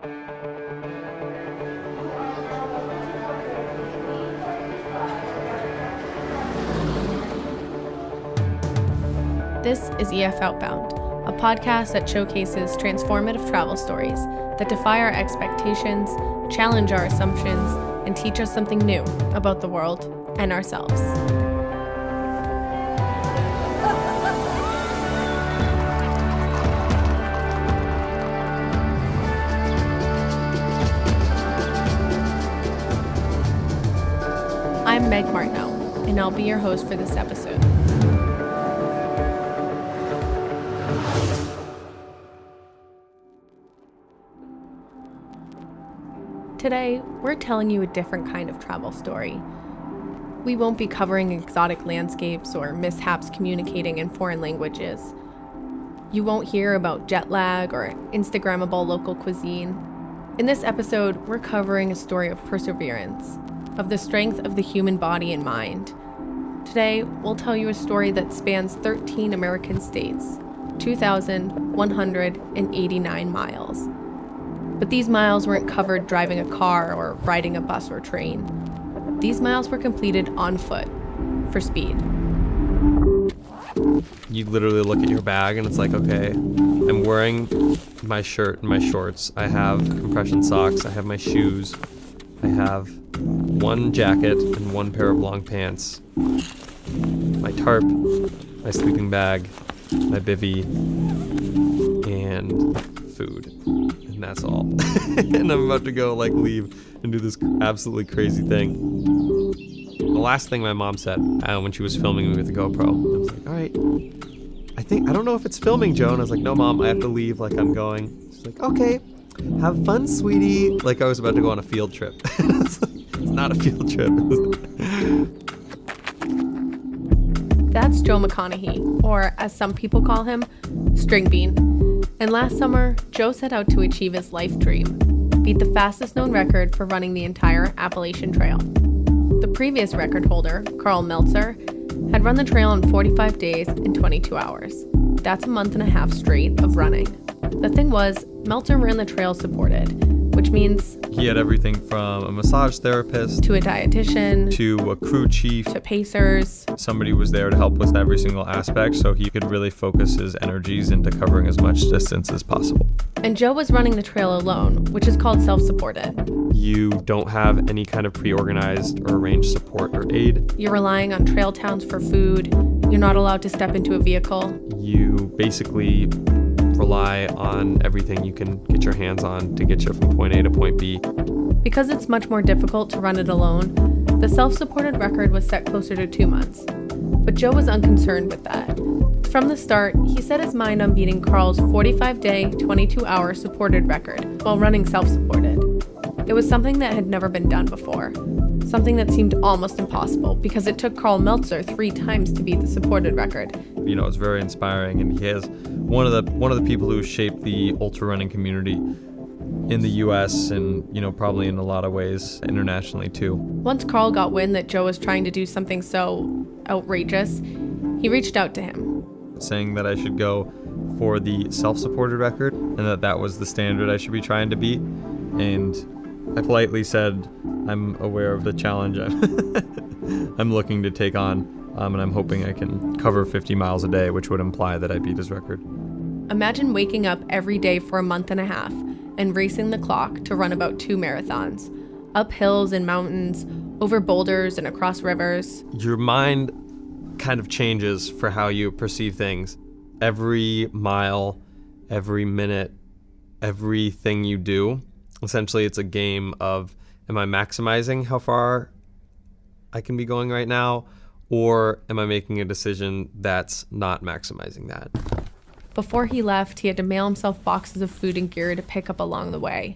This is EF Outbound, a podcast that showcases transformative travel stories that defy our expectations, challenge our assumptions, and teach us something new about the world and ourselves. I'm Meg Martineau, and I'll be your host for this episode. Today, we're telling you a different kind of travel story. We won't be covering exotic landscapes or mishaps communicating in foreign languages. You won't hear about jet lag or Instagrammable local cuisine. In this episode, we're covering a story of perseverance, of the strength of the human body and mind. Today, we'll tell you a story that spans 13 American states, 2,189 miles. But these miles weren't covered driving a car or riding a bus or train. These miles were completed on foot, for speed. You literally look at your bag and it's like, okay, I'm wearing my shirt and my shorts. I have compression socks. I have my shoes. I have one jacket and one pair of long pants. My tarp, my sleeping bag, my bivvy, and food. And that's all. And I'm about to go leave and do this absolutely crazy thing. The last thing my mom said when she was filming me with the GoPro, I was like, all right, I don't know if it's filming, Joe. And I was like, no, Mom, I have to leave, I'm going. She's like, okay, have fun, sweetie. Like I was about to go on a field trip. It's not a field trip. That's Joe McConaughy, or as some people call him, Stringbean. And last summer, Joe set out to achieve his life dream, beat the fastest known record for running the entire Appalachian Trail. The previous record holder, Carl Meltzer, had run the trail in 45 days and 22 hours. That's a month and a half straight of running. The thing was, Meltzer ran the trail supported, which means he had everything from a massage therapist to a dietitian to a crew chief to pacers. Somebody was there to help with every single aspect so he could really focus his energies into covering as much distance as possible. And Joe was running the trail alone, which is called self-supported. You don't have any kind of pre-organized or arranged support or aid. You're relying on trail towns for food. You're not allowed to step into a vehicle. You basically rely on everything you can get your hands on to get you from point A to point B. Because it's much more difficult to run it alone, the self-supported record was set closer to 2 months. But Joe was unconcerned with that. From the start, he set his mind on beating Carl's 45-day, 22-hour supported record while running self-supported. It was something that had never been done before. Something that seemed almost impossible because it took Carl Meltzer 3 times to beat the supported record. You know, it's very inspiring, and he is one of the people who shaped the ultra running community in the US and, probably in a lot of ways internationally too. Once Carl got wind that Joe was trying to do something so outrageous, he reached out to him, saying that I should go for the self-supported record and that was the standard I should be trying to beat. And I politely said, I'm aware of the challenge I'm looking to take on, and I'm hoping I can cover 50 miles a day, which would imply that I beat his record. Imagine waking up every day for a month and a half and racing the clock to run about 2 marathons, up hills and mountains, over boulders and across rivers. Your mind kind of changes for how you perceive things. Every mile, every minute, everything you do, essentially it's a game of, am I maximizing how far I can be going right now, or am I making a decision that's not maximizing that? Before he left, he had to mail himself boxes of food and gear to pick up along the way.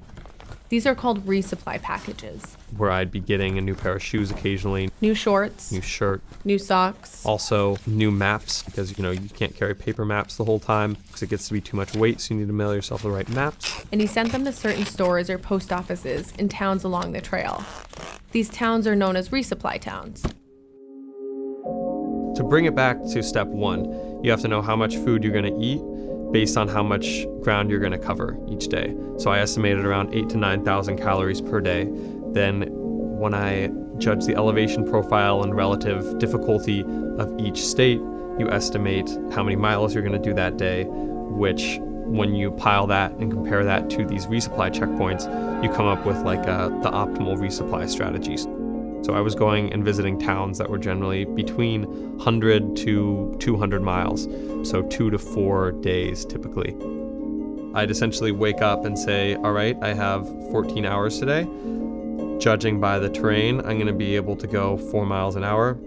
These are called resupply packages. Where I'd be getting a new pair of shoes occasionally. New shorts. New shirt. New socks. Also, new maps, because, you can't carry paper maps the whole time because it gets to be too much weight, so you need to mail yourself the right maps. And he sent them to certain stores or post offices in towns along the trail. These towns are known as resupply towns. To bring it back to step one, you have to know how much food you're going to eat based on how much ground you're going to cover each day. So I estimated around 8,000 to 9,000 calories per day. Then when I judge the elevation profile and relative difficulty of each state, you estimate how many miles you're going to do that day, which when you pile that and compare that to these resupply checkpoints, you come up with like the optimal resupply strategies. So I was going and visiting towns that were generally between 100 to 200 miles, so 2 to 4 days typically. I'd essentially wake up and say, all right, I have 14 hours today. Judging by the terrain, I'm going to be able to go 4 miles an hour.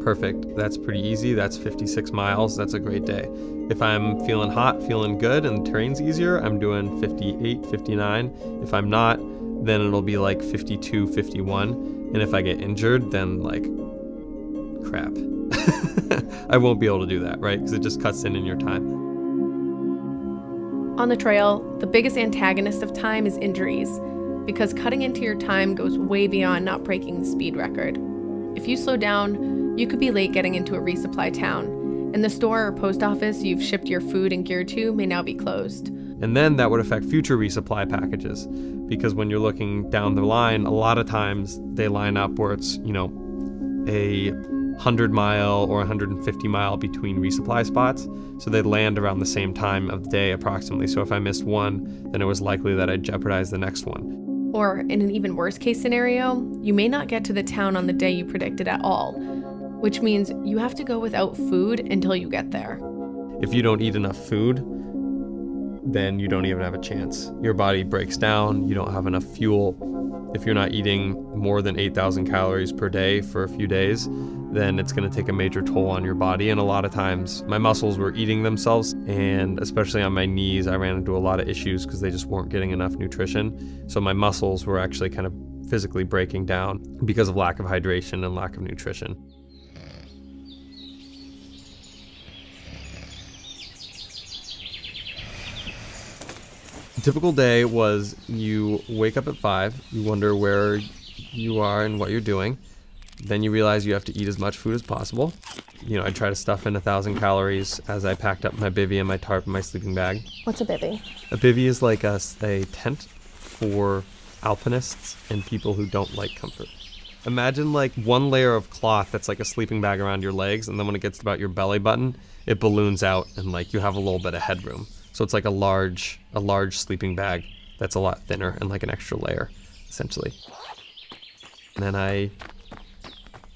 Perfect. That's pretty easy. That's 56 miles. That's a great day. If I'm feeling hot, feeling good, and the terrain's easier, I'm doing 58, 59. If I'm not, then it'll be like 52, 51. And if I get injured, then like, crap. I won't be able to do that, right? Because it just cuts in your time. On the trail, the biggest antagonist of time is injuries, because cutting into your time goes way beyond not breaking the speed record. If you slow down, you could be late getting into a resupply town, and the store or post office you've shipped your food and gear to may now be closed. And then that would affect future resupply packages, because when you're looking down the line, a lot of times they line up where it's, a 100-mile or 150-mile between resupply spots. So they land around the same time of the day approximately. So if I missed one, then it was likely that I'd jeopardize the next one. Or in an even worse case scenario, you may not get to the town on the day you predicted at all, which means you have to go without food until you get there. If you don't eat enough food, then you don't even have a chance. Your body breaks down, you don't have enough fuel. If you're not eating more than 8,000 calories per day for a few days, then it's going to take a major toll on your body. And a lot of times my muscles were eating themselves, and especially on my knees, I ran into a lot of issues because they just weren't getting enough nutrition. So my muscles were actually kind of physically breaking down because of lack of hydration and lack of nutrition. A typical day was you wake up at 5, you wonder where you are and what you're doing. Then you realize you have to eat as much food as possible. I try to stuff in 1,000 calories as I packed up my bivvy and my tarp and my sleeping bag. What's a bivvy? A bivvy is like a tent for alpinists and people who don't like comfort. Imagine like one layer of cloth that's like a sleeping bag around your legs, and then when it gets to about your belly button, it balloons out and like you have a little bit of headroom. So it's like a large sleeping bag that's a lot thinner and like an extra layer, essentially. And then I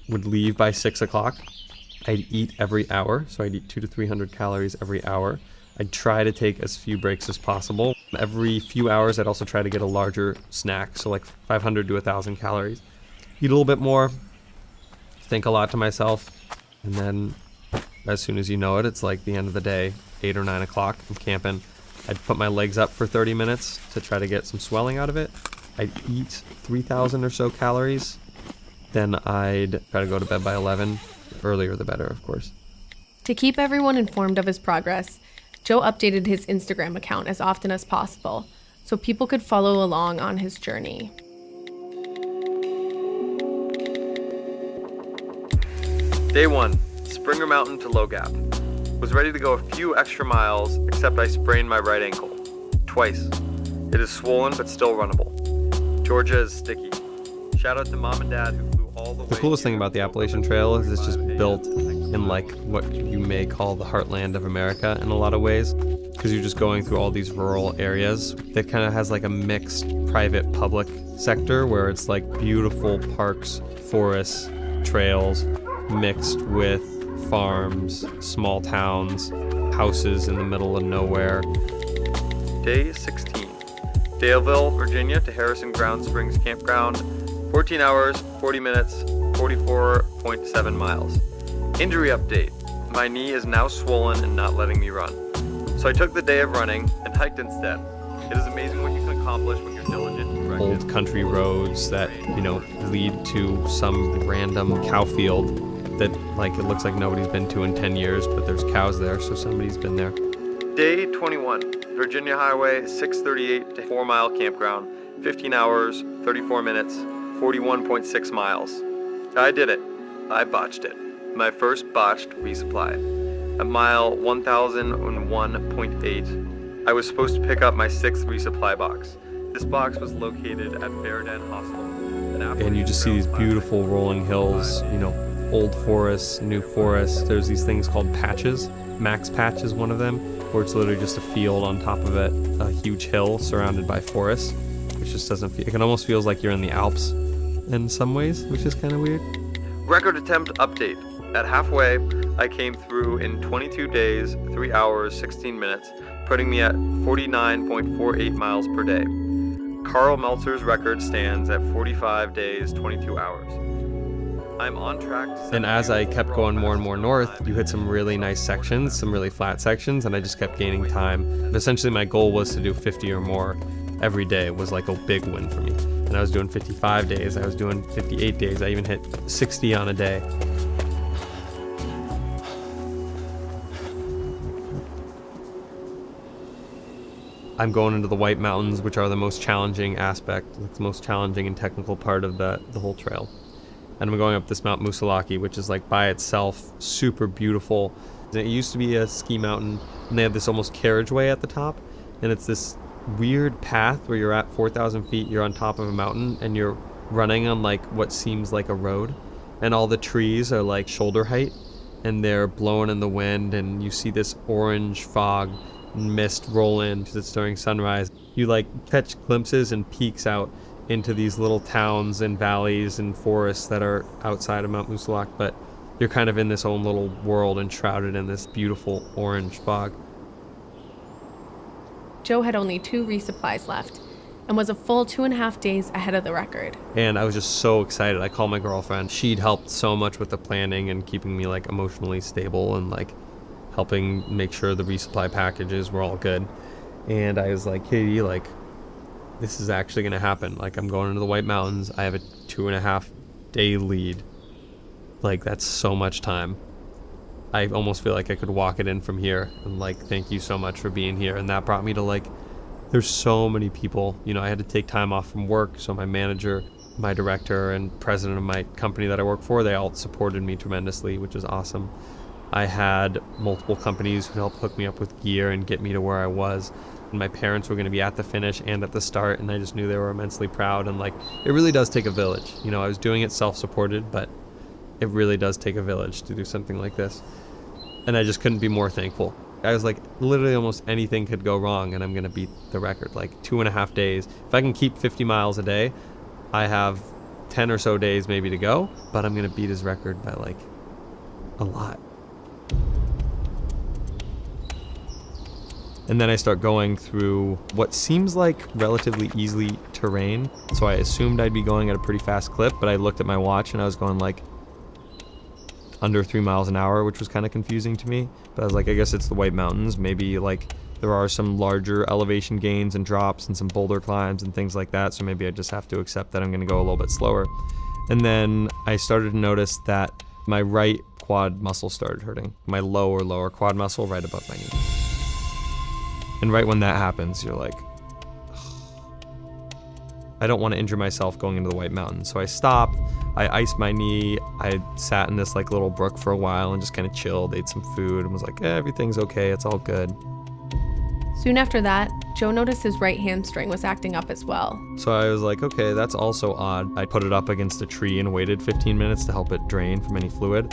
would leave by 6 o'clock. I'd eat every hour, so I'd eat 200 to 300 calories every hour. I'd try to take as few breaks as possible. Every few hours, I'd also try to get a larger snack, so like 500 to 1,000 calories. Eat a little bit more, think a lot to myself, and then as soon as you know it, it's like the end of the day, 8 or 9 o'clock, I'm camping. I'd put my legs up for 30 minutes to try to get some swelling out of it. I'd eat 3,000 or so calories. Then I'd try to go to bed by 11. Earlier the better, of course. To keep everyone informed of his progress, Joe updated his Instagram account as often as possible so people could follow along on his journey. Day 1, Springer Mountain to Low Gap. Was ready to go a few extra miles, except I sprained my right ankle. Twice. It is swollen but still runnable. Georgia is sticky. Shout out to Mom and Dad who flew all the way. The coolest thing about the Appalachian Trail is it's just built in like what you may call the heartland of America in a lot of ways, because you're just going through all these rural areas that kind of has like a mixed private public sector where it's like beautiful parks, forests, trails mixed with farms, small towns, houses in the middle of nowhere. Day 16. Daleville, Virginia to Harrison Ground Springs Campground. 14 hours, 40 minutes, 44.7 miles. Injury update. My knee is now swollen and not letting me run. So I took the day of running and hiked instead. It is amazing what you can accomplish when you're diligent and directed. Old country roads that, lead to some random cow field that it looks like nobody's been to in 10 years, but there's cows there, so somebody's been there. Day 21, Virginia Highway 638 to 4 Mile Campground, 15 hours, 34 minutes, 41.6 miles. I did it. I botched it. My first botched resupply. At mile 1001.8, I was supposed to pick up my 6th resupply box. This box was located at Bear Den Hostel. And you just see these beautiful rolling hills, you know, old forests, new forests. There's these things called patches. Max Patch is one of them, where it's literally just a field on top of it, a huge hill surrounded by forests, which just doesn't feel, it can almost feels like you're in the Alps in some ways, which is kind of weird. Record attempt update. At halfway, I came through in 22 days, 3 hours, 16 minutes, putting me at 49.48 miles per day. Carl Meltzer's record stands at 45 days, 22 hours. I'm on track to... And as I kept going more and more north, you hit some really nice sections, some really flat sections, and I just kept gaining time. Essentially, my goal was to do 50 or more every day. It was like a big win for me. And I was doing 55 days, I was doing 58 days, I even hit 60 on a day. I'm going into the White Mountains, which are the most challenging aspect, the most challenging and technical part of the whole trail. And I'm going up this Mount McConaughy, which is like by itself super beautiful. It used to be a ski mountain, and they have this almost carriageway at the top, and it's this weird path where you're at 4,000 feet, you're on top of a mountain, and you're running on like what seems like a road, and all the trees are like shoulder height, and they're blowing in the wind, and you see this orange fog and mist roll in because it's during sunrise. You like catch glimpses and peeks out into these little towns and valleys and forests that are outside of Mount McConaughy, but you're kind of in this own little world and shrouded in this beautiful orange fog. Joe had only 2 resupplies left and was a full 2.5 days ahead of the record. And I was just so excited. I called my girlfriend. She'd helped so much with the planning and keeping me like emotionally stable and like helping make sure the resupply packages were all good. And I was like, Katie, like, this is actually going to happen. Like, I'm going into the White Mountains. I have a 2.5 day lead. Like, that's so much time. I almost feel like I could walk it in from here. And like, thank you so much for being here. And that brought me to like, there's so many people. You know, I had to take time off from work. So my manager, my director, and president of my company that I work for, they all supported me tremendously, which was awesome. I had multiple companies who helped hook me up with gear and get me to where I was. And my parents were going to be at the finish and at the start, and I just knew they were immensely proud. And like, it really does take a village. You know, I was doing it self-supported, but it really does take a village to do something like this. And I just couldn't be more thankful. I was like, literally almost anything could go wrong and I'm going to beat the record. Like 2.5 days. If I can keep 50 miles a day, I have 10 or so days maybe to go, but I'm going to beat his record by like a lot. And then I start going through what seems like relatively easy terrain. So I assumed I'd be going at a pretty fast clip, but I looked at my watch and I was going like under 3 miles an hour, which was kind of confusing to me. But I was like, I guess it's the White Mountains. Maybe like there are some larger elevation gains and drops and some boulder climbs and things like that. So maybe I just have to accept that I'm going to go a little bit slower. And then I started to notice that my right quad muscle started hurting. My lower quad muscle right above my knee. And right when that happens, you're like, I don't want to injure myself going into the White Mountains. So I stopped, I iced my knee, I sat in this like little brook for a while and just kind of chilled, ate some food and was like, everything's okay, it's all good. Soon after that, Joe noticed his right hamstring was acting up as well. So I was like, okay, that's also odd. I put it up against a tree and waited 15 minutes to help it drain from any fluid.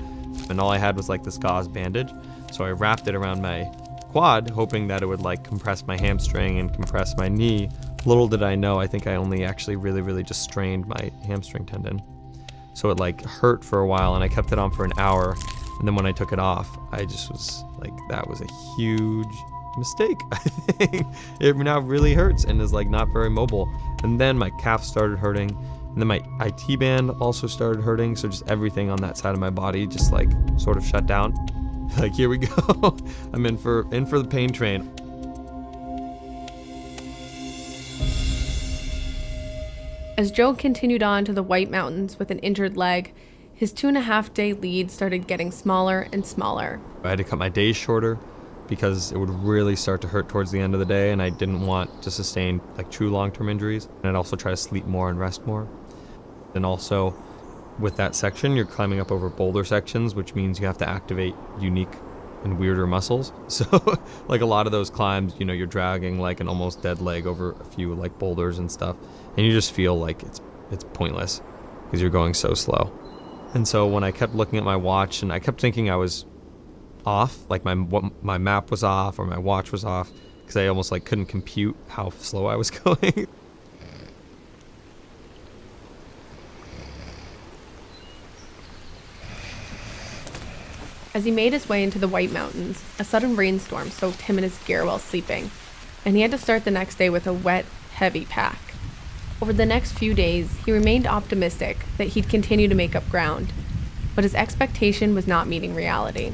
And all I had was like this gauze bandage. So I wrapped it around my quad, hoping that it would like compress my hamstring and compress my knee. Little did I know, I think I only actually really just strained my hamstring tendon. So it like hurt for a while and I kept it on for an hour. And then when I took it off, I just was like, that was a huge mistake. I think it now really hurts and is like not very mobile. And then my calf started hurting. And then my IT band also started hurting. So just everything on that side of my body just like sort of shut down. Like, here we go. I'm in for the pain train. As Joe continued on to the White Mountains with an injured leg, his 2.5 day lead started getting smaller and smaller. I had to cut my days shorter because it would really start to hurt towards the end of the day, and I didn't want to sustain like true long-term injuries. And I'd also try to sleep more and rest more. And also, with that section, you're climbing up over boulder sections, which means you have to activate unique and weirder muscles. So like a lot of those climbs, you know, you're dragging like an almost dead leg over a few like boulders and stuff, and you just feel like it's pointless because you're going so slow. And so when I kept looking at my watch and I kept thinking I was off, like my map was off or my watch was off, because I almost like couldn't compute how slow I was going. As he made his way into the White Mountains, a sudden rainstorm soaked him in his gear while sleeping, and he had to start the next day with a wet, heavy pack. Over the next few days, he remained optimistic that he'd continue to make up ground, but his expectation was not meeting reality.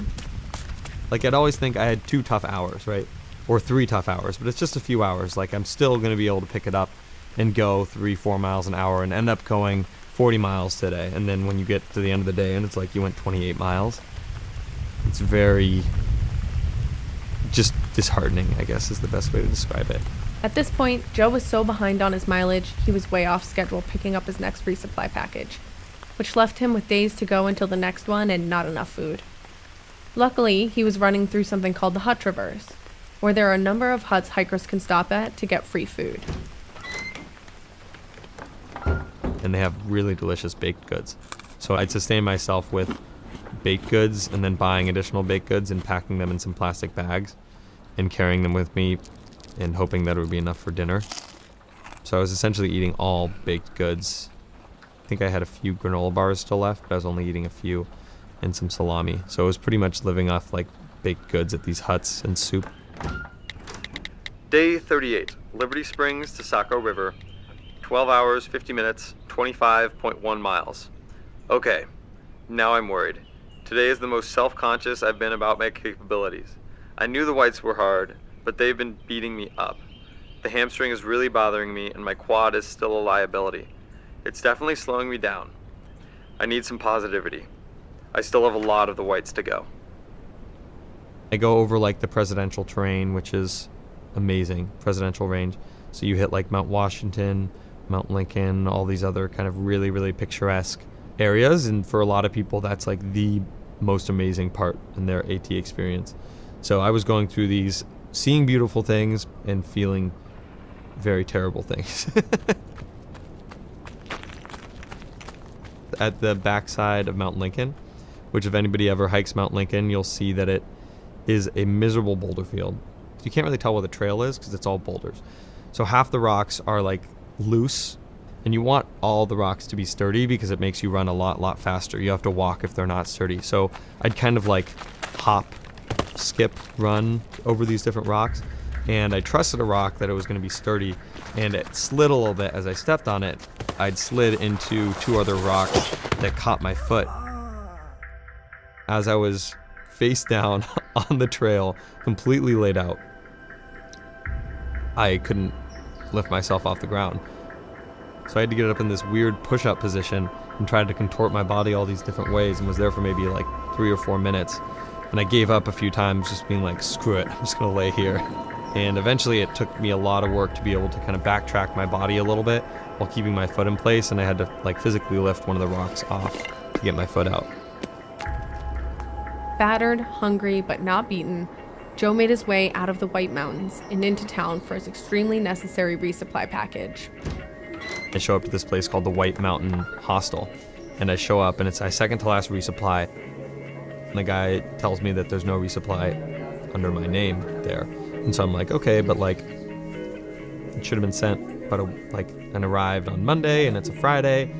Like I'd always think I had 2 tough hours, right? Or 3 tough hours, but it's just a few hours. Like I'm still going to be able to pick it up and go 3-4 miles an hour and end up going 40 miles today. And then when you get to the end of the day and it's like you went 28 miles, it's very just disheartening, I guess is the best way to describe it. At this point, Joe was so behind on his mileage, he was way off schedule picking up his next resupply package, which left him with days to go until the next one and not enough food. Luckily, he was running through something called the Hut Traverse, where there are a number of huts hikers can stop at to get free food. And they have really delicious baked goods. So I'd sustain myself with baked goods and then buying additional baked goods and packing them in some plastic bags and carrying them with me and hoping that it would be enough for dinner. So I was essentially eating all baked goods. I think I had a few granola bars still left, but I was only eating a few and some salami. So it was pretty much living off like baked goods at these huts and soup. Day 38, Liberty Springs to Saco River, 12 hours, 50 minutes, 25.1 miles. Okay, now I'm worried. Today is the most self-conscious I've been about my capabilities. I knew the whites were hard, but they've been beating me up. The hamstring is really bothering me and my quad is still a liability. It's definitely slowing me down. I need some positivity. I still have a lot of the whites to go. I go over like the presidential terrain, which is amazing, presidential range. So you hit like Mount Washington, Mount Lincoln, all these other kind of really, really picturesque areas. And for a lot of people, that's like the most amazing part in their AT experience. So I was going through these, seeing beautiful things and feeling very terrible things. At the backside of Mount Lincoln, which if anybody ever hikes Mount Lincoln, you'll see that it is a miserable boulder field. You can't really tell where the trail is because it's all boulders. So half the rocks are like loose, and you want all the rocks to be sturdy because it makes you run a lot faster. You have to walk if they're not sturdy. So I'd kind of like hop, skip, run over these different rocks, and I trusted a rock that it was going to be sturdy, and it slid a little bit. As I stepped on it, I'd slid into 2 other rocks that caught my foot. As I was face down on the trail, completely laid out, I couldn't lift myself off the ground. So I had to get up in this weird push-up position and tried to contort my body all these different ways and was there for maybe like 3 or 4 minutes. And I gave up a few times, just being like, screw it, I'm just gonna lay here. And eventually it took me a lot of work to be able to kind of backtrack my body a little bit while keeping my foot in place, and I had to like physically lift one of the rocks off to get my foot out. Battered, hungry, but not beaten, Joe made his way out of the White Mountains and into town for his extremely necessary resupply package. I show up to this place called the White Mountain Hostel, and I show up and it's my second to last resupply. And the guy tells me that there's no resupply under my name there. And so I'm like, okay, but like, it should have been sent, but and arrived on Monday and it's a Friday.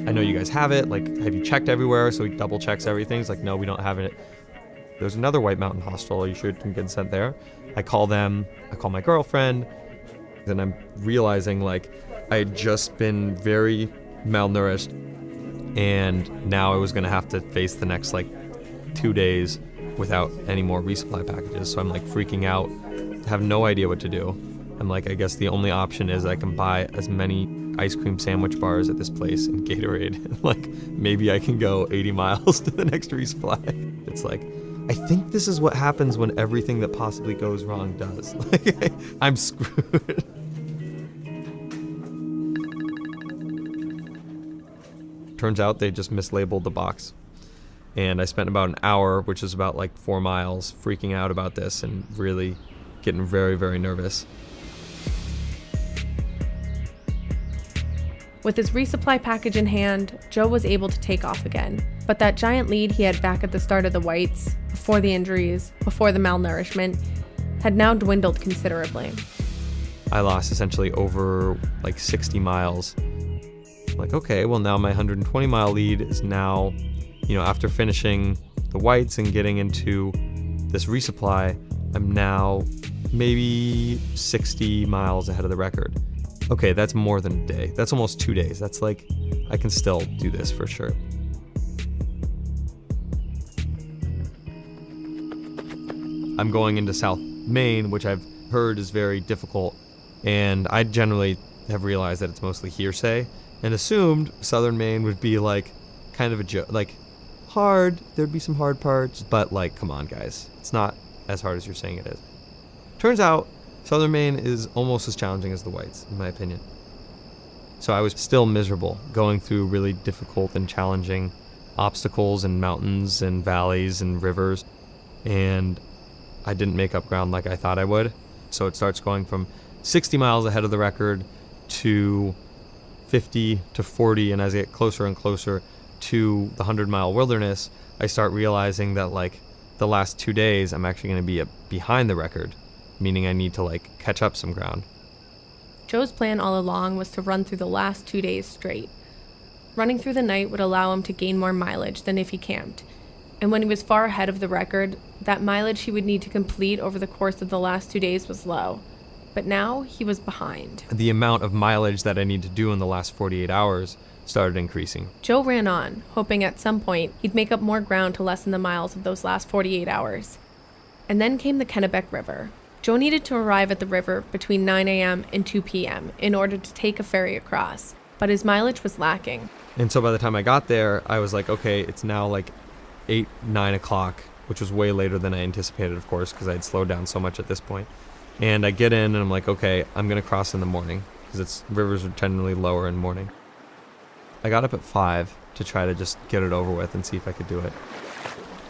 I know you guys have it. Like, have you checked everywhere? So he double checks everything. He's like, no, we don't have it. There's another White Mountain hostel. Are you sure it can get sent there? I call them. I call my girlfriend. And I'm realizing like I had just been very malnourished, and now I was going to have to face the next like 2 days without any more resupply packages. So I'm like freaking out, have no idea what to do. I'm like, I guess the only option is I can buy as many ice cream sandwich bars at this place and Gatorade. Like, maybe I can go 80 miles to the next resupply. It's like, I think this is what happens when everything that possibly goes wrong does. Like, I'm screwed. Turns out they just mislabeled the box. And I spent about an hour, which is about like 4 miles, freaking out about this and really getting very, very nervous. With his resupply package in hand, Joe was able to take off again. But that giant lead he had back at the start of the Whites, before the injuries, before the malnourishment, had now dwindled considerably. I lost essentially over like 60 miles. Like, okay, well now my 120 mile lead is now, after finishing the Whites and getting into this resupply, I'm now maybe 60 miles ahead of the record. Okay, that's more than a day. That's almost 2 days. That's like, I can still do this for sure. I'm going into South Maine, which I've heard is very difficult, and I generally have realized that it's mostly hearsay and assumed Southern Maine would be like kind of a joke, like hard. There'd be some hard parts, but like, come on guys, it's not as hard as you're saying it is. Turns out Southern Maine is almost as challenging as the Whites, in my opinion. So I was still miserable, going through really difficult and challenging obstacles and mountains and valleys and rivers, and I didn't make up ground like I thought I would. So it starts going from 60 miles ahead of the record to 50 to 40, and as I get closer and closer to the 100-mile wilderness, I start realizing that like the last 2 days I'm actually going to be behind the record, meaning I need to like catch up some ground. Joe's plan all along was to run through the last 2 days straight. Running through the night would allow him to gain more mileage than if he camped. And when he was far ahead of the record, that mileage he would need to complete over the course of the last 2 days was low. But now he was behind. The amount of mileage that I need to do in the last 48 hours started increasing. Joe ran on, hoping at some point he'd make up more ground to lessen the miles of those last 48 hours. And then came the Kennebec River. Joe needed to arrive at the river between 9 a.m. and 2 p.m. in order to take a ferry across, but his mileage was lacking. And so by the time I got there, I was like, okay, it's now like 8, 9 o'clock, which was way later than I anticipated, of course, because I'd slowed down so much at this point. And I get in and I'm like, okay, I'm going to cross in the morning, because rivers are generally lower in the morning. I got up at 5 to try to just get it over with and see if I could do it.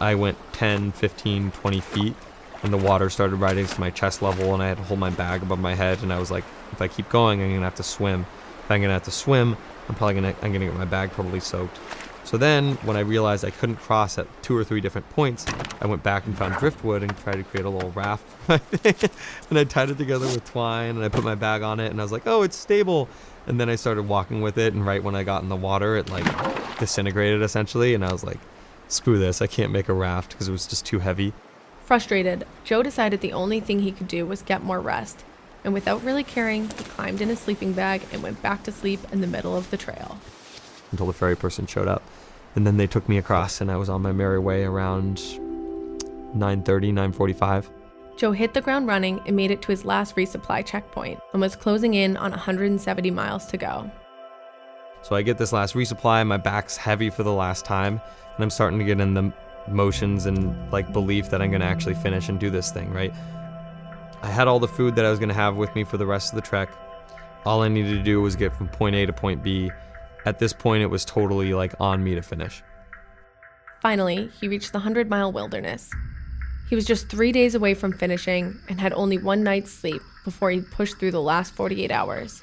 I went 10, 15, 20 feet, and the water started rising to my chest level, and I had to hold my bag above my head, and I was like, if I keep going, I'm going to have to swim. If I'm going to have to swim, I'm going to get my bag totally soaked. So then, when I realized I couldn't cross at 2 or 3 different points, I went back and found driftwood and tried to create a little raft. And I tied it together with twine, and I put my bag on it, and I was like, oh, it's stable. And then I started walking with it, and right when I got in the water, it like disintegrated essentially, and I was like, screw this, I can't make a raft because it was just too heavy. Frustrated, Joe decided the only thing he could do was get more rest. And without really caring, he climbed in his sleeping bag and went back to sleep in the middle of the trail. Until the ferry person showed up. And then they took me across, and I was on my merry way around 9:30, 9:45. Joe hit the ground running and made it to his last resupply checkpoint and was closing in on 170 miles to go. So I get this last resupply, my back's heavy for the last time, and I'm starting to get in the motions and like belief that I'm going to actually finish and do this thing, right? I had all the food that I was going to have with me for the rest of the trek. All I needed to do was get from point A to point B. At this point, it was totally like on me to finish. Finally, he reached the 100-mile wilderness. He was just 3 days away from finishing and had only one night's sleep before he pushed through the last 48 hours.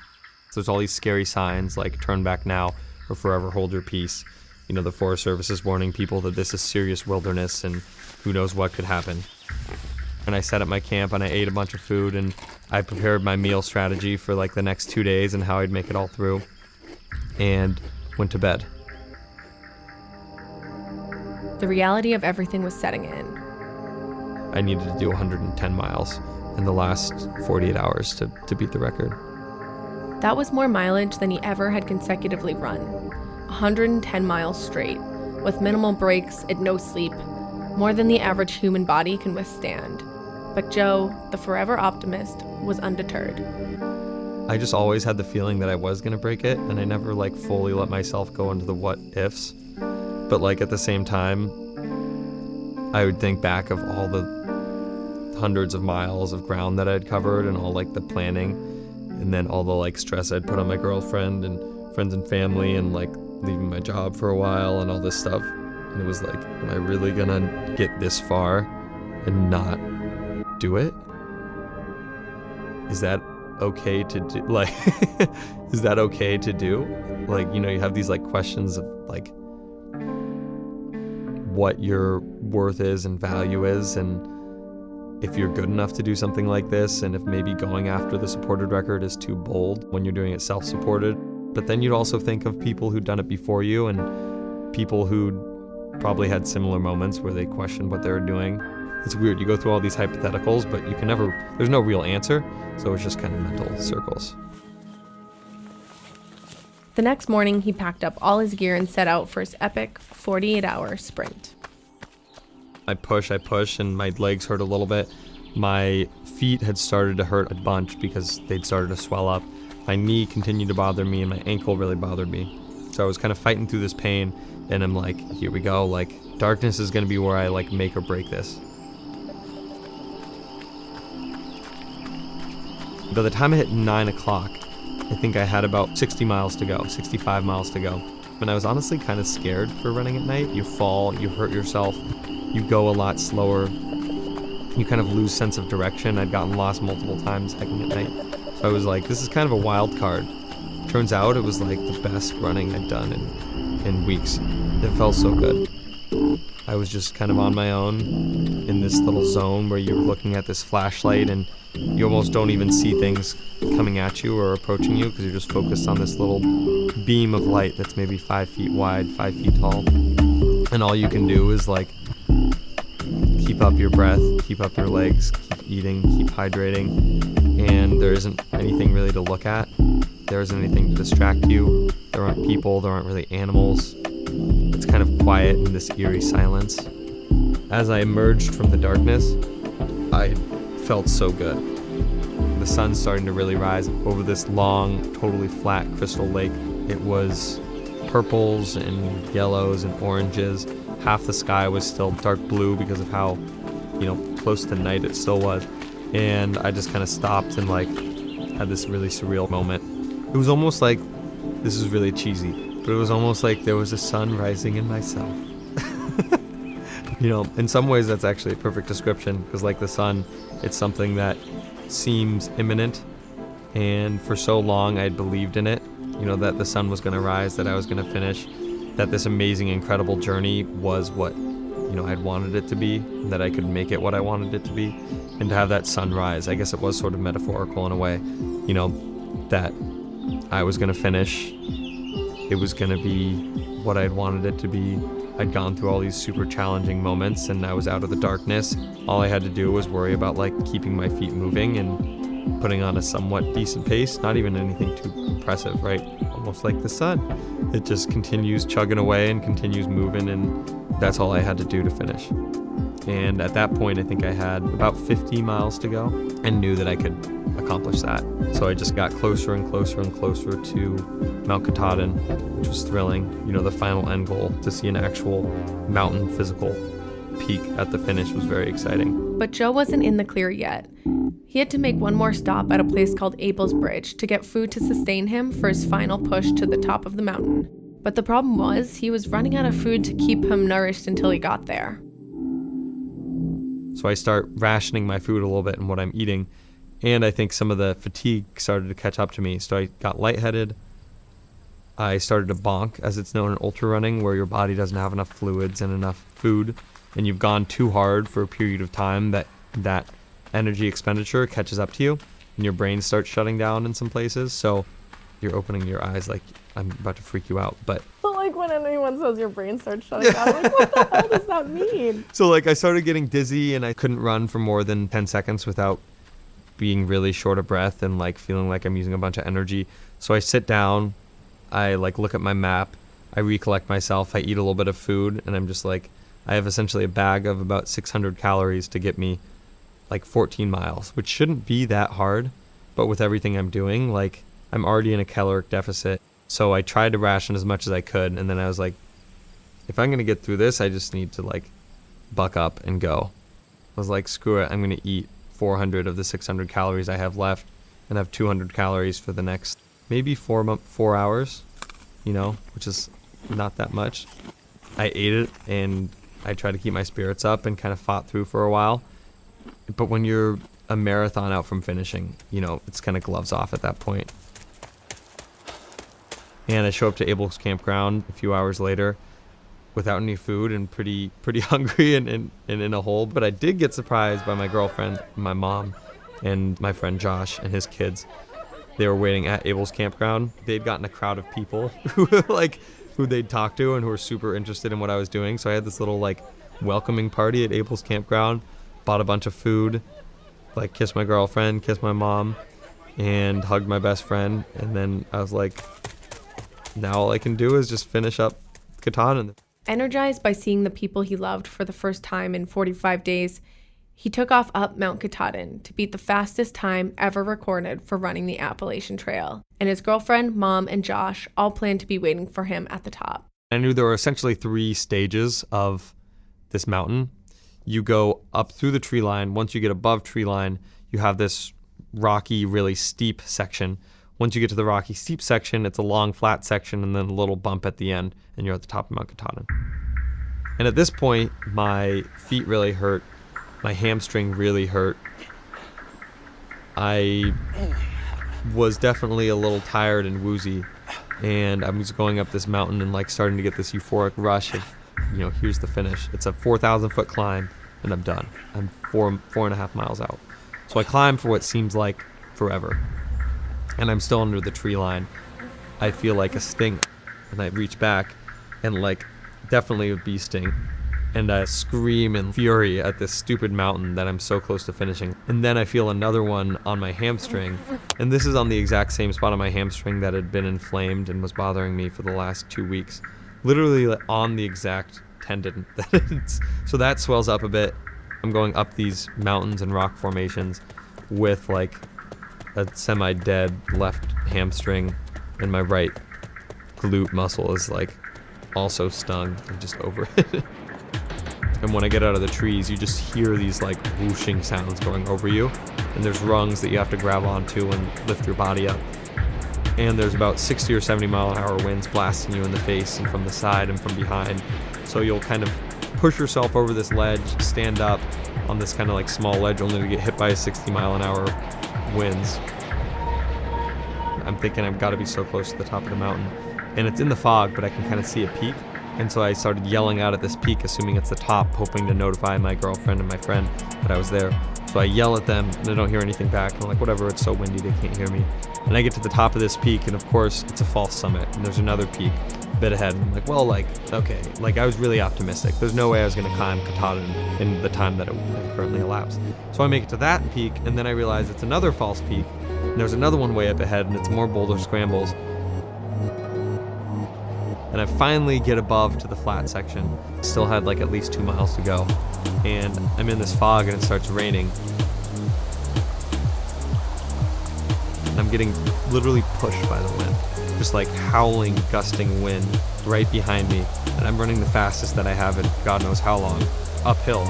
So there's all these scary signs like turn back now or forever hold your peace. You know, the Forest Service is warning people that this is serious wilderness and who knows what could happen. And I set up my camp and I ate a bunch of food and I prepared my meal strategy for like the next 2 days and how I'd make it all through and went to bed. The reality of everything was setting in. I needed to do 110 miles in the last 48 hours to beat the record. That was more mileage than he ever had consecutively run. 110 miles straight, with minimal breaks and no sleep, more than the average human body can withstand. But Joe, the forever optimist, was undeterred. I just always had the feeling that I was going to break it, and I never like fully let myself go into the what ifs. But like at the same time, I would think back of all the hundreds of miles of ground that I'd covered and all like the planning and then all the like stress I'd put on my girlfriend and friends and family and like leaving my job for a while and all this stuff. And it was like, am I really gonna get this far and not do it? Is that okay to do? Like, is that okay to do? Like, you know, you have these like questions of like what your worth is and value is, and if you're good enough to do something like this, and if maybe going after the supported record is too bold when you're doing it self-supported. But then you'd also think of people who'd done it before you, and people who'd probably had similar moments where they questioned what they were doing. It's weird, you go through all these hypotheticals, but you can never, there's no real answer, so it's just kind of mental circles. The next morning, he packed up all his gear and set out for his epic 48-hour sprint. I push, and my legs hurt a little bit. My feet had started to hurt a bunch because they'd started to swell up. My knee continued to bother me, and my ankle really bothered me. So I was kind of fighting through this pain, and I'm like, here we go, like, darkness is gonna be where I like make or break this. By the time I hit 9 o'clock, I think I had about 60 miles to go, 65 miles to go. And I was honestly kind of scared for running at night. You fall, you hurt yourself, you go a lot slower, you kind of lose sense of direction. I'd gotten lost multiple times hiking at night. So I was like, this is kind of a wild card. Turns out it was like the best running I'd done in weeks. It felt so good. I was just kind of on my own in this little zone where you're looking at this flashlight and you almost don't even see things coming at you or approaching you because you're just focused on this little beam of light that's maybe 5 feet wide, 5 feet tall. And all you can do is like keep up your breath, keep up your legs, keep eating, keep hydrating, and there isn't anything really to look at. There isn't anything to distract you. There aren't people, there aren't really animals. It's kind of quiet in this eerie silence. As I emerged from the darkness, I felt so good. The sun's starting to really rise over this long, totally flat crystal lake. It was purples and yellows and oranges. Half the sky was still dark blue because of how, close to night it still was. And I just kind of stopped and like had this really surreal moment. It was almost like, this is really cheesy, but it was almost like there was a sun rising in myself. In some ways that's actually a perfect description because like the sun, it's something that seems imminent. And for so long I'd believed in it, that the sun was going to rise, that I was going to finish, that this amazing, incredible journey was what, I'd wanted it to be, and that I could make it what I wanted it to be. And to have that sunrise, I guess it was sort of metaphorical in a way, that I was going to finish. It was going to be what I'd wanted it to be. I'd gone through all these super challenging moments and I was out of the darkness. All I had to do was worry about like keeping my feet moving and putting on a somewhat decent pace, not even anything too impressive, right? Almost like the sun. It just continues chugging away and continues moving, and that's all I had to do to finish. And at that point, I think I had about 50 miles to go and knew that I could accomplish that. So I just got closer and closer and closer to Mount Katahdin, which was thrilling. The final end goal, to see an actual mountain physical peak at the finish, was very exciting. But Joe wasn't in the clear yet. He had to make one more stop at a place called Abel's Bridge to get food to sustain him for his final push to the top of the mountain. But the problem was, he was running out of food to keep him nourished until he got there. So I start rationing my food a little bit and what I'm eating, and I think some of the fatigue started to catch up to me. So I got lightheaded. I started to bonk, as it's known in ultra running, where your body doesn't have enough fluids and enough food, and you've gone too hard for a period of time that energy expenditure catches up to you, and your brain starts shutting down in some places. So you're opening your eyes like I'm about to freak you out, but like when anyone says your brain starts shutting down, I'm like, what the hell does that mean? So like I started getting dizzy and I couldn't run for more than 10 seconds without being really short of breath and like feeling like I'm using a bunch of energy. So I sit down, I like look at my map, I recollect myself, I eat a little bit of food, and I'm just like, I have essentially a bag of about 600 calories to get me like 14 miles, which shouldn't be that hard, but with everything I'm doing, like I'm already in a caloric deficit. So I tried to ration as much as I could, and then I was like, if I'm going to get through this, I just need to like buck up and go. I was like, screw it, I'm going to eat 400 of the 600 calories I have left and have 200 calories for the next maybe 4 hours, which is not that much. I ate it, and I tried to keep my spirits up and kind of fought through for a while. But when you're a marathon out from finishing, it's kind of gloves off at that point. And I show up to Abel's campground a few hours later without any food and pretty hungry and in a hole. But I did get surprised by my girlfriend, my mom, and my friend Josh and his kids. They were waiting at Abel's campground. They'd gotten a crowd of people who they'd talk to and who were super interested in what I was doing. So I had this little welcoming party at Abel's campground, bought a bunch of food, kissed my girlfriend, kissed my mom, and hugged my best friend. And then I was like, now all I can do is just finish up Katahdin. Energized by seeing the people he loved for the first time in 45 days, he took off up Mount Katahdin to beat the fastest time ever recorded for running the Appalachian Trail. And his girlfriend, mom, and Josh all planned to be waiting for him at the top. I knew there were essentially 3 stages of this mountain. You go up through the tree line. Once you get above tree line, you have this rocky, really steep section. Once you get to the rocky, steep section, it's a long, flat section, and then a little bump at the end, and you're at the top of Mount Katahdin. And at this point, my feet really hurt. My hamstring really hurt. I was definitely a little tired and woozy, and I was going up this mountain and starting to get this euphoric rush of, here's the finish. It's a 4,000-foot climb, and I'm done. I'm 4.5 miles out. So I climb for what seems like forever, and I'm still under the tree line. I feel like a sting, and I reach back, and definitely a bee sting. And I scream in fury at this stupid mountain that I'm so close to finishing. And then I feel another one on my hamstring. And this is on the exact same spot on my hamstring that had been inflamed and was bothering me for the last 2 weeks. Literally on the exact tendon. So that swells up a bit. I'm going up these mountains and rock formations with a semi-dead left hamstring, and my right glute muscle is also stung and just over it. And when I get out of the trees, you just hear these whooshing sounds going over you. And there's rungs that you have to grab onto and lift your body up. And there's about 60 or 70 mile an hour winds blasting you in the face and from the side and from behind. So you'll kind of push yourself over this ledge, stand up on this kind of small ledge, only to get hit by 60 mile an hour winds. I'm thinking I've got to be so close to the top of the mountain. And it's in the fog, but I can kind of see a peak. And so I started yelling out at this peak, assuming it's the top, hoping to notify my girlfriend and my friend that I was there. So I yell at them, and I don't hear anything back. And I'm like, whatever, it's so windy, they can't hear me. And I get to the top of this peak, and of course, it's a false summit. And there's another peak a bit ahead. And I'm like, well, okay. I was really optimistic. There's no way I was going to climb Katahdin in the time that it currently elapsed. So I make it to that peak, and then I realize it's another false peak. And there's another one way up ahead, and it's more boulder scrambles. And I finally get above to the flat section. Still had at least 2 miles to go. And I'm in this fog and it starts raining. And I'm getting literally pushed by the wind. Just howling, gusting wind right behind me. And I'm running the fastest that I have in God knows how long, uphill,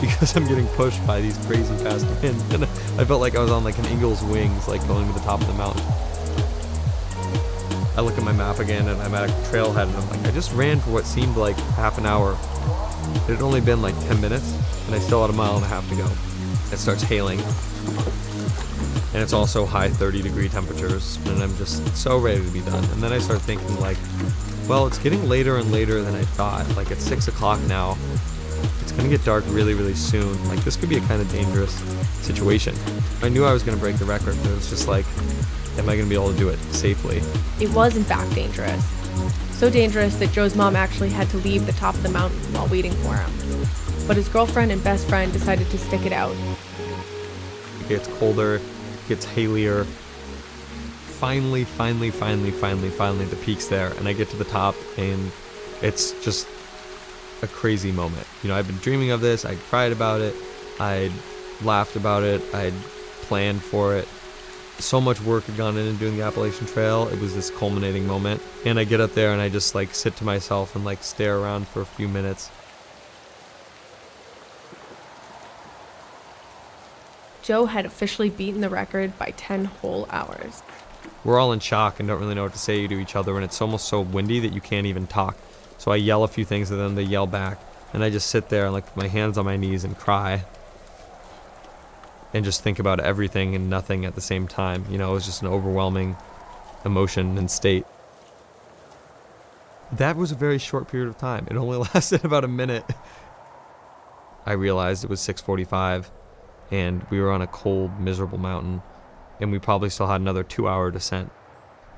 because I'm getting pushed by these crazy fast winds. And I felt like I was on an eagle's wings, going to the top of the mountain. I look at my map again, and I'm at a trailhead, and I'm like, I just ran for what seemed like half an hour. It had only been 10 minutes, and I still had a mile and a half to go. It starts hailing, and it's also high 30-degree temperatures, and I'm just so ready to be done. And then I start thinking, well, it's getting later and later than I thought. It's 6 o'clock now. It's going to get dark really, really soon. This could be a kind of dangerous situation. I knew I was going to break the record, but it was just am I going to be able to do it safely? It was, in fact, dangerous. So dangerous that Joe's mom actually had to leave the top of the mountain while waiting for him. But his girlfriend and best friend decided to stick it out. It gets colder, it gets hailier. Finally, the peak's there, and I get to the top, and it's just a crazy moment. I've been dreaming of this, I'd cried about it, I'd laughed about it, I'd planned for it. So much work had gone into doing the Appalachian Trail. It was this culminating moment. And I get up there and I just sit to myself and stare around for a few minutes. Joe had officially beaten the record by 10 whole hours. We're all in shock and don't really know what to say to each other, and it's almost so windy that you can't even talk. So I yell a few things and then they yell back. And I just sit there and like put my hands on my knees and cry. And just think about everything and nothing at the same time. You know, it was just an overwhelming emotion and state. That was a very short period of time. It only lasted about a minute. I realized it was 6:45 and we were on a cold, miserable mountain and we probably still had another 2-hour descent.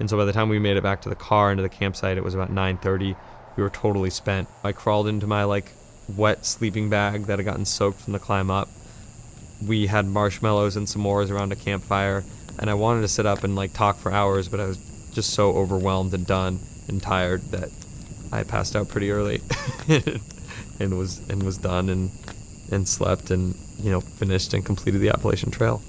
And so by the time we made it back to the car and to the campsite, it was about 9:30. We were totally spent. I crawled into my like wet sleeping bag that had gotten soaked from the climb up. We had marshmallows and s'mores around a campfire, and I wanted to sit up and like talk for hours, but I was just so overwhelmed and done and tired that I passed out pretty early and was done and slept and, you know, finished and completed the Appalachian Trail.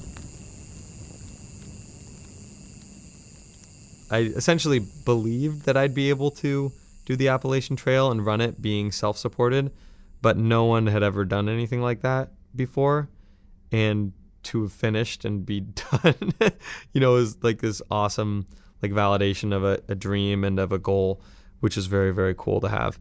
I essentially believed that I'd be able to do the Appalachian Trail and run it being self-supported, but no one had ever done anything like that before. And to have finished and be done, you know, is like this awesome like validation of a dream and of a goal, which is very, very cool to have.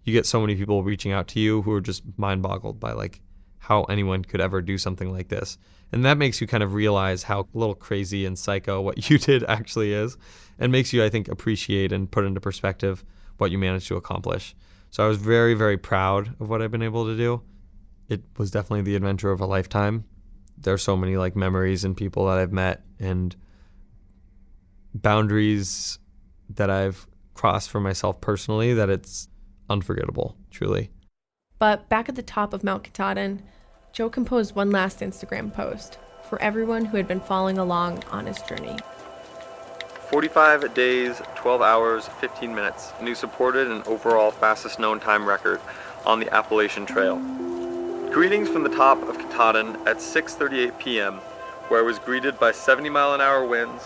You get so many people reaching out to you who are just mind boggled by like how anyone could ever do something like this. And that makes you kind of realize how a little crazy and psycho what you did actually is, and makes you, I think, appreciate and put into perspective what you managed to accomplish. So I was very, very proud of what I've been able to do. It was definitely the adventure of a lifetime. There are so many like memories and people that I've met and boundaries that I've crossed for myself personally that it's unforgettable, truly. But back at the top of Mount Katahdin, Joe composed one last Instagram post for everyone who had been following along on his journey. 45 days, 12 hours, 15 minutes, and he supported an overall fastest known time record on the Appalachian Trail. Greetings from the top of Katahdin at 6:38 p.m., where I was greeted by 70-mile-an-hour winds,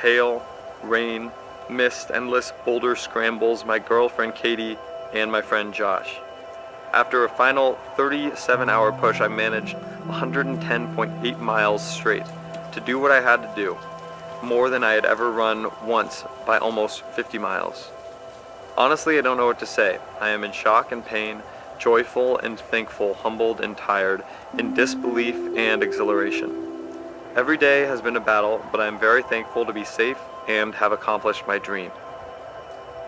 hail, rain, mist, endless boulder scrambles, my girlfriend Katie, and my friend Josh. After a final 37-hour push, I managed 110.8 miles straight to do what I had to do, more than I had ever run once by almost 50 miles. Honestly, I don't know what to say. I am in shock and pain, joyful and thankful, humbled and tired, in disbelief and exhilaration. Every day has been a battle, but I am very thankful to be safe and have accomplished my dream.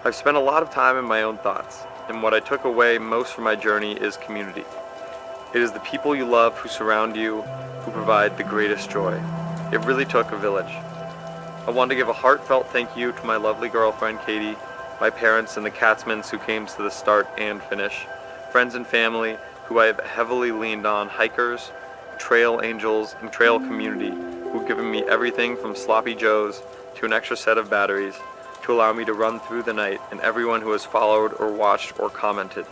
I've spent a lot of time in my own thoughts, and what I took away most from my journey is community. It is the people you love who surround you, who provide the greatest joy. It really took a village. I want to give a heartfelt thank you to my lovely girlfriend Katie, my parents and the Katzmans who came to the start and finish, friends and family who I have heavily leaned on, hikers, trail angels, and trail community who've given me everything from sloppy joes to an extra set of batteries to allow me to run through the night, and everyone who has followed or watched or commented.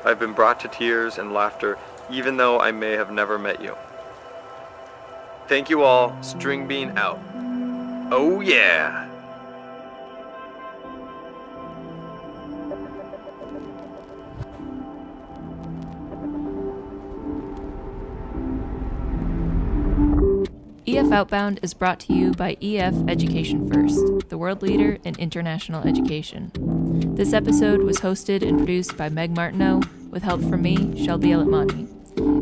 I've been brought to tears and laughter even though I may have never met you. Thank you all. Stringbean out. Oh yeah! EF Outbound is brought to you by EF Education First, the world leader in international education. This episode was hosted and produced by Meg Martineau, with help from me, Shelby Elatmani.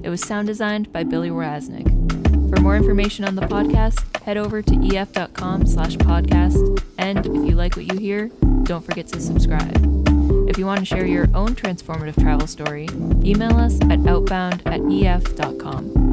It was sound designed by Billy Woraznik. For more information on the podcast, head over to ef.com/podcast, and if you like what you hear, don't forget to subscribe. If you want to share your own transformative travel story, email us at outbound@ef.com.